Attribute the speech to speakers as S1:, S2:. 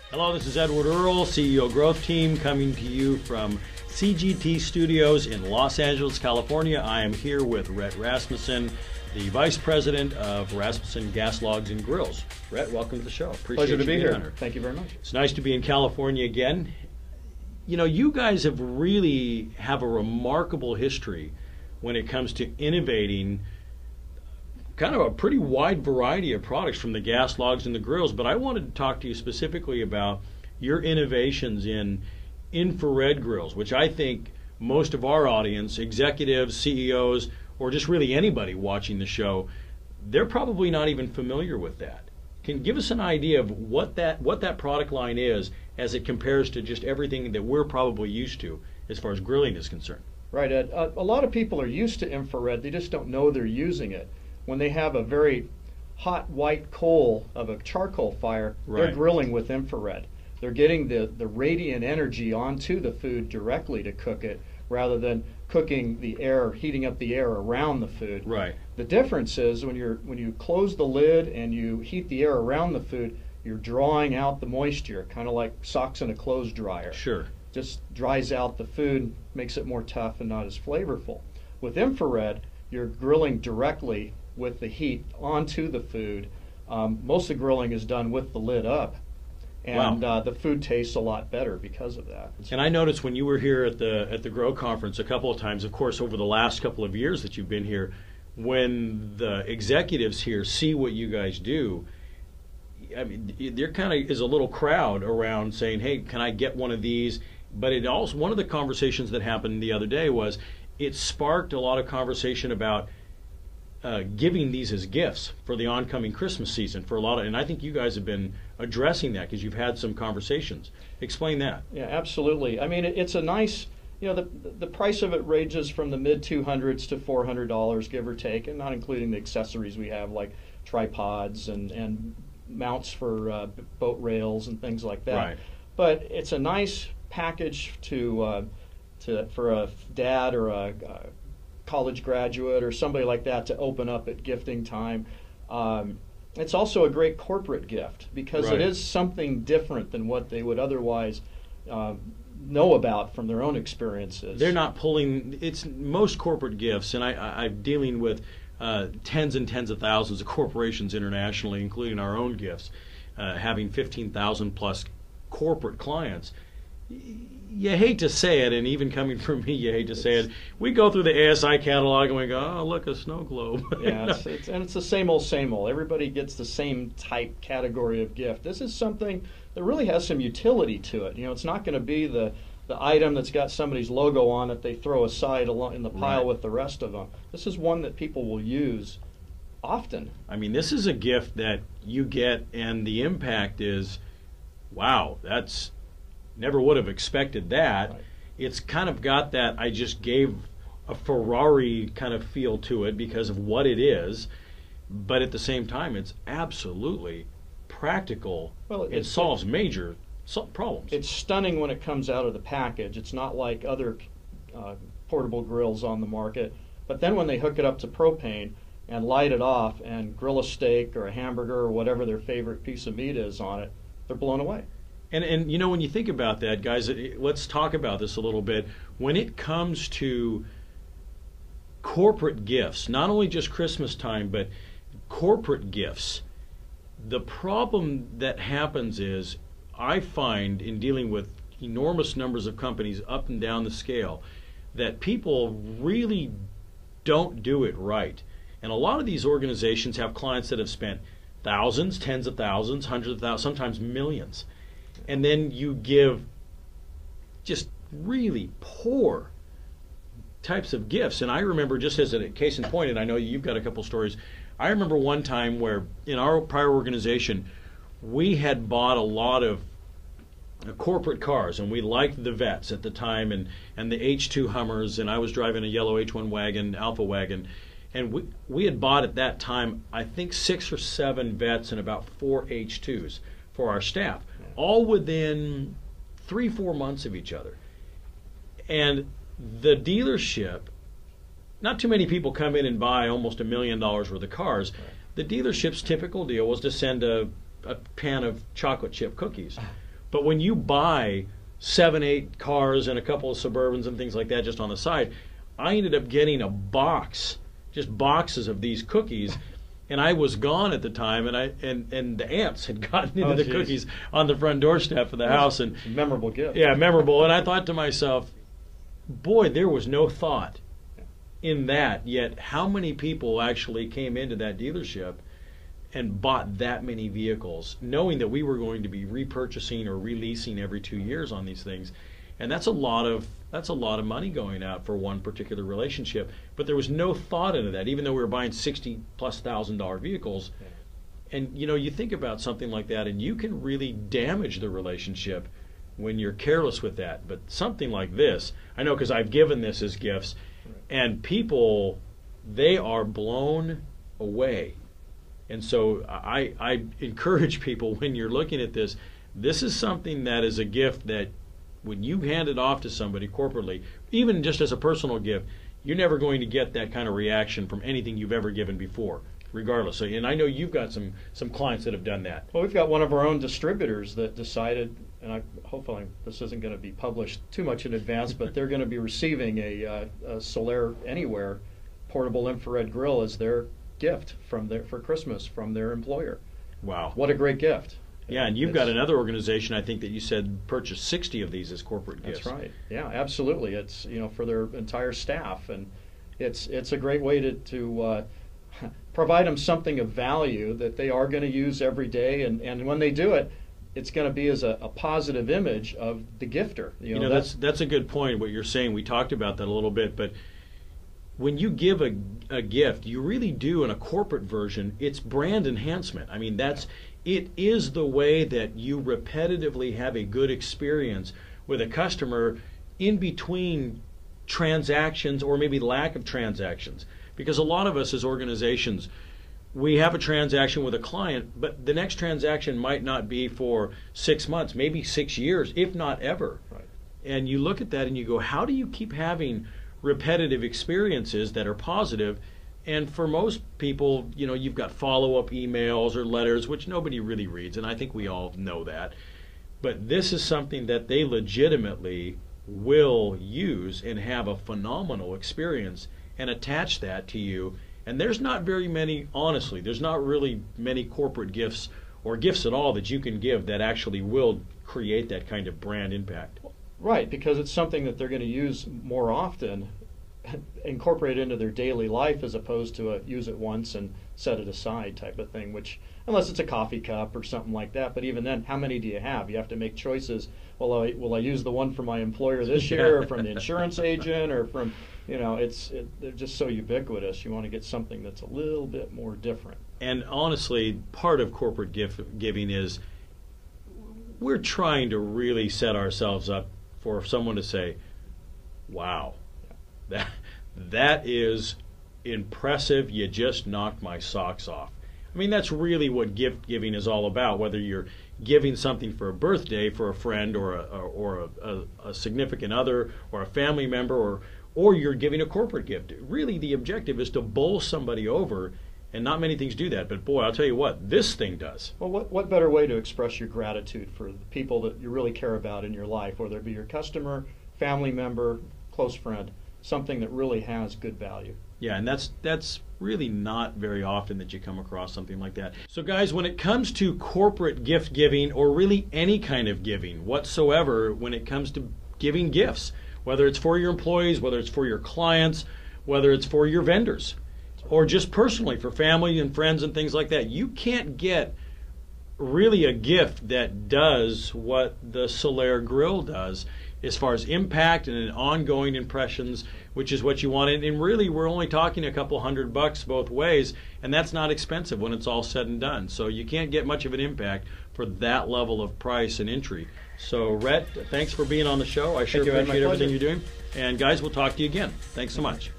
S1: Hello, this is Edward Earl, CEO Growth Team, coming to you from CGT Studios in Los Angeles, California. I am here with Rhett Rasmussen, the Vice President of Rasmussen Gas Logs and Grills. Rhett, welcome to the show. Appreciate
S2: Pleasure to be here.
S1: Here.
S2: Thank you very much.
S1: It's nice to be in California again. You know, you guys have really have a remarkable history when it comes to innovating kind of a pretty wide variety of products from the gas logs and the grills, but I wanted to talk to you specifically about your innovations in infrared grills, which I think most of our audience, executives, CEOs, or just really anybody watching the show, they're probably not even familiar with that. Can you give us an idea of what that product line is as it compares to just everything that we're probably used to as far as grilling is concerned?
S2: Right, Ed. A lot of people are used to infrared. They just don't know they're using it. When they have a very hot white coal of a charcoal fire, they're grilling with infrared. They're getting the radiant energy onto the food directly to cook it, rather than cooking the air, heating up the air around the food.
S1: Right.
S2: The difference is when you close the lid and you heat the air around the food, you're drawing out the moisture, kind of like socks in a clothes dryer.
S1: Sure. Just
S2: dries out the food, makes it more tough and not as flavorful. With infrared, you're grilling directly with the heat onto the food. Most of the grilling is done with the lid up, and the food tastes a lot better because of that.
S1: And I noticed when you were here at the Grow Conference a couple of times, of course, over the last couple of years that you've been here, when the executives here see what you guys do, I mean, there kind of is a little crowd around saying, "Hey, can I get one of these?" But it also, one of the conversations that happened the other day was it sparked a lot of conversation about giving these as gifts for the oncoming Christmas season for a lot of, and I think you guys have been addressing that because you've had some conversations. Explain that.
S2: Yeah, absolutely. I mean, it's a nice, you know, the price of it ranges from the mid $200s to $400, give or take, and not including the accessories we have like tripods and mounts for boat rails and things like that.
S1: Right.
S2: But it's a nice package for a dad or a college graduate or somebody like that to open up at gifting time. It's also a great corporate gift because it is something different than what they would otherwise know about from their own experiences.
S1: They're not pulling, it's most corporate gifts, and I'm dealing with tens and tens of thousands of corporations internationally, including our own gifts, having 15,000 plus corporate clients. You hate to say it, and even coming from me, you hate to say it. We go through the ASI catalog and we go, "Oh, look, a snow globe."
S2: Yeah, it's the same old, same old. Everybody gets the same type category of gift. This is something that really has some utility to it. You know, it's not going to be the item that's got somebody's logo on it they throw aside in the pile with the rest of them. This is one that people will use often.
S1: I mean, this is a gift that you get, and the impact is, wow, that's never would have expected that. Right. It's kind of got that I just gave a Ferrari kind of feel to it because of what it is, but at the same time it's absolutely practical. Well, it solves major problems.
S2: It's stunning when it comes out of the package. It's not like other portable grills on the market, but then when they hook it up to propane and light it off and grill a steak or a hamburger or whatever their favorite piece of meat is on it, they're blown away.
S1: And you know, when you think about that, guys, let's talk about this a little bit. When it comes to corporate gifts, not only just Christmas time, but corporate gifts, the problem that happens is, I find in dealing with enormous numbers of companies up and down the scale, that people really don't do it right. And a lot of these organizations have clients that have spent thousands, tens of thousands, hundreds of thousands, sometimes millions. And then you give just really poor types of gifts. And I remember, just as a case in point, and I know you've got a couple stories, I remember one time where in our prior organization, we had bought a lot of corporate cars, and we liked the Vets at the time, and the H2 Hummers, and I was driving a yellow H1 wagon, Alpha wagon, and we had bought at that time, I think 6 or 7 Vets and about 4 H2s for our staff, all within 3-4 months of each other. And the dealership, not too many people come in and buy almost $1 million worth of cars. The dealership's typical deal was to send a pan of chocolate chip cookies. But when you buy 7, 8 cars and a couple of Suburbans and things like that just on the side, I ended up getting a box, just boxes of these cookies. And I was gone at the time, and the ants had gotten into the cookies on the front doorstep of the house. And
S2: memorable gift.
S1: Yeah, memorable. And I thought to myself, boy, there was no thought in that. Yet, how many people actually came into that dealership and bought that many vehicles, knowing that we were going to be repurchasing or releasing every 2 years on these things? And that's a lot of money going out for one particular relationship. But there was no thought into that, even though we were buying $60,000+ vehicles. Yeah. And you think about something like that, and you can really damage the relationship when you're careless with that. But something like this, I know because I've given this as gifts, and people, they are blown away. And so I encourage people, when you're looking at this, this is something that is a gift that when you hand it off to somebody corporately, even just as a personal gift, you're never going to get that kind of reaction from anything you've ever given before, regardless. So, and I know you've got some clients that have done that.
S2: Well, we've got one of our own distributors that decided, and hopefully this isn't going to be published too much in advance, but they're going to be receiving a Solaire Anywhere portable infrared grill as their gift for Christmas from their employer.
S1: Wow.
S2: What a great gift.
S1: Yeah, and you've got another organization, I think, that you said purchased 60 of these as corporate gifts.
S2: That's right. Yeah, absolutely. It's for their entire staff, and it's a great way to provide them something of value that they are going to use every day, and when they do it, it's going to be as a positive image of the gifter.
S1: That's a good point. What you're saying, we talked about that a little bit, but when you give a gift, you really do, in a corporate version, it's brand enhancement. I mean, it is the way that you repetitively have a good experience with a customer in between transactions, or maybe lack of transactions. Because a lot of us as organizations, we have a transaction with a client, but the next transaction might not be for 6 months, maybe 6 years, if not ever.
S2: Right.
S1: And you look at that and you go, how do you keep having repetitive experiences that are positive? And for most people, you've got follow-up emails or letters, which nobody really reads, and I think we all know that. But this is something that they legitimately will use and have a phenomenal experience and attach that to you. And there's not very many, honestly, there's not really many corporate gifts or gifts at all that you can give that actually will create that kind of brand impact.
S2: Right, because it's something that they're going to use more often, incorporate into their daily life, as opposed to a use it once and set it aside type of thing, which, unless it's a coffee cup or something like that, but even then, how many do you have? You have to make choices. Will I use the one from my employer this year, or from the insurance agent, or from, they're just so ubiquitous. You want to get something that's a little bit more different.
S1: And honestly, part of corporate gift giving is we're trying to really set ourselves up for someone to say, wow, that is impressive. You just knocked my socks off. I mean, that's really what gift giving is all about, whether you're giving something for a birthday for a friend, or a significant other, or a family member, or you're giving a corporate gift. Really, the objective is to bowl somebody over, and not many things do that. But boy, I'll tell you what, this thing does.
S2: Well, what better way to express your gratitude for the people that you really care about in your life, whether it be your customer, family member, close friend, something that really has good value.
S1: Yeah, and that's really not very often that you come across something like that. So guys, when it comes to corporate gift giving, or really any kind of giving whatsoever, when it comes to giving gifts, whether it's for your employees, whether it's for your clients, whether it's for your vendors, or just personally for family and friends and things like that, you can't get really a gift that does what the Solaire grill does as far as impact and ongoing impressions, which is what you want. And really, we're only talking a couple $100 both ways, and that's not expensive when it's all said and done. So you can't get much of an impact for that level of price and entry. So Rhett, thanks for being on the show. I sure appreciate everything you're doing. And guys, we'll talk to you again. Thanks so much.